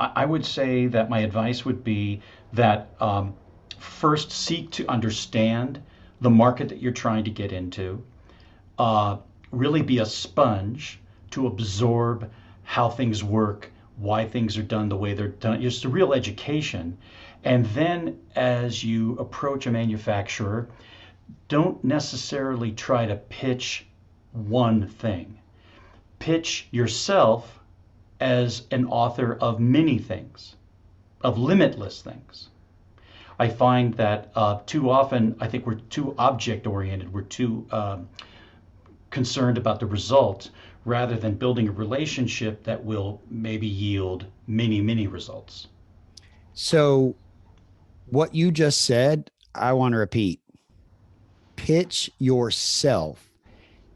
I would say that my advice would be that first seek to understand the market that you're trying to get into. uh, Really be a sponge to absorb how things work, why things are done the way they're done, just a real education. And then as you approach a manufacturer, don't necessarily try to pitch one thing. Pitch yourself as an author of many things, of limitless things. I find that too often, I think we're too object oriented. We're too concerned about the result rather than building a relationship that will maybe yield many, many results. So what you just said, I want to repeat. Pitch yourself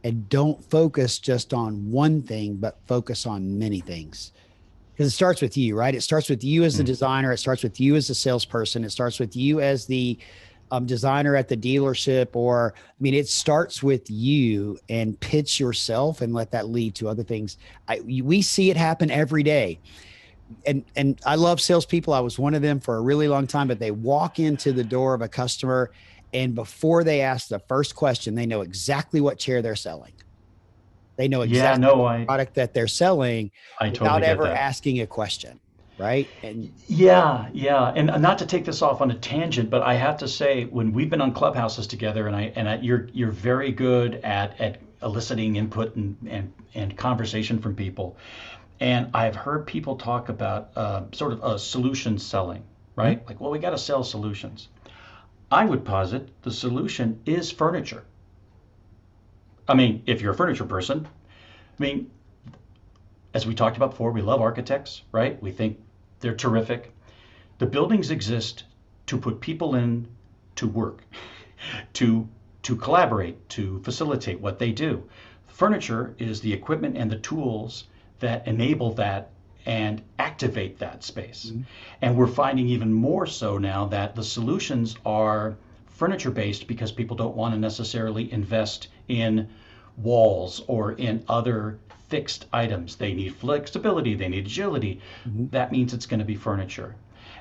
and don't focus just on one thing, but focus on many things. Because it starts with you, right? It starts with you as the Mm. designer. It starts with you as the salesperson. It starts with you as the designer at the dealership. Or, I mean, it starts with you, and pitch yourself and let that lead to other things. We see it happen every day. And I love salespeople. I was one of them for a really long time, but they walk into the door of a customer, and before they ask the first question, they know exactly what chair they're selling. They know Yeah, exactly no, what product that they're selling I without totally get ever that. asking a question, right? And Yeah, yeah, and not to take this off on a tangent, but I have to say, when we've been on clubhouses together, you're very good at eliciting input and conversation from people, and I've heard people talk about sort of a solution selling, Mhm. right? Like, well, we got to sell solutions. I would posit the solution is furniture. I mean, if you're a furniture person, I mean, as we talked about before, we love architects, right? We think they're terrific. The buildings exist to put people in to work, to collaborate, to facilitate what they do. Furniture is the equipment and the tools that enable that and activate that space. Mhm. And we're finding even more so now that the solutions are furniture based because people don't want to necessarily invest in walls or in other fixed items. They need flexibility, they need agility. Mhm. That means it's going to be furniture.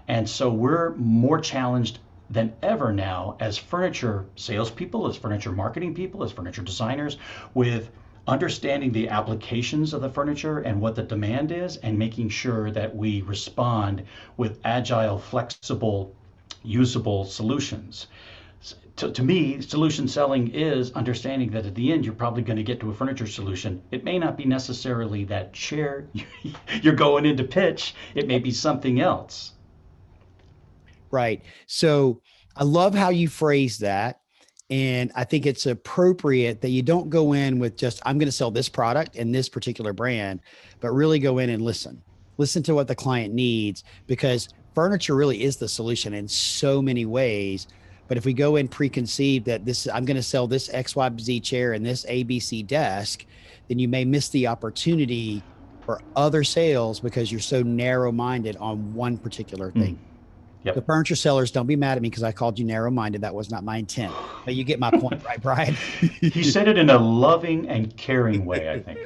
And so we're more challenged than ever now as furniture salespeople, as furniture marketing people, as furniture designers, with understanding the applications of the furniture and what the demand is, and making sure that we respond with agile, flexible, usable solutions. To me, solution selling is understanding that at the end, you're probably going to get to a furniture solution. It may not be necessarily that chair you're going in to pitch, it may be something else. Right. So I love how you phrase that. And I think it's appropriate that you don't go in with just, I'm going to sell this product and this particular brand, but really go in and listen. Listen to what the client needs, because furniture really is the solution in so many ways. But if we go in preconceived that this, I'm going to sell this XYZ chair and this ABC desk, then you may miss the opportunity for other sales because you're so narrow minded on one particular Mm, thing. The yep. furniture sellers, don't be mad at me because I called you narrow minded. That was not my intent, but you get my point, right, Brian? He said it in a loving and caring way, I think.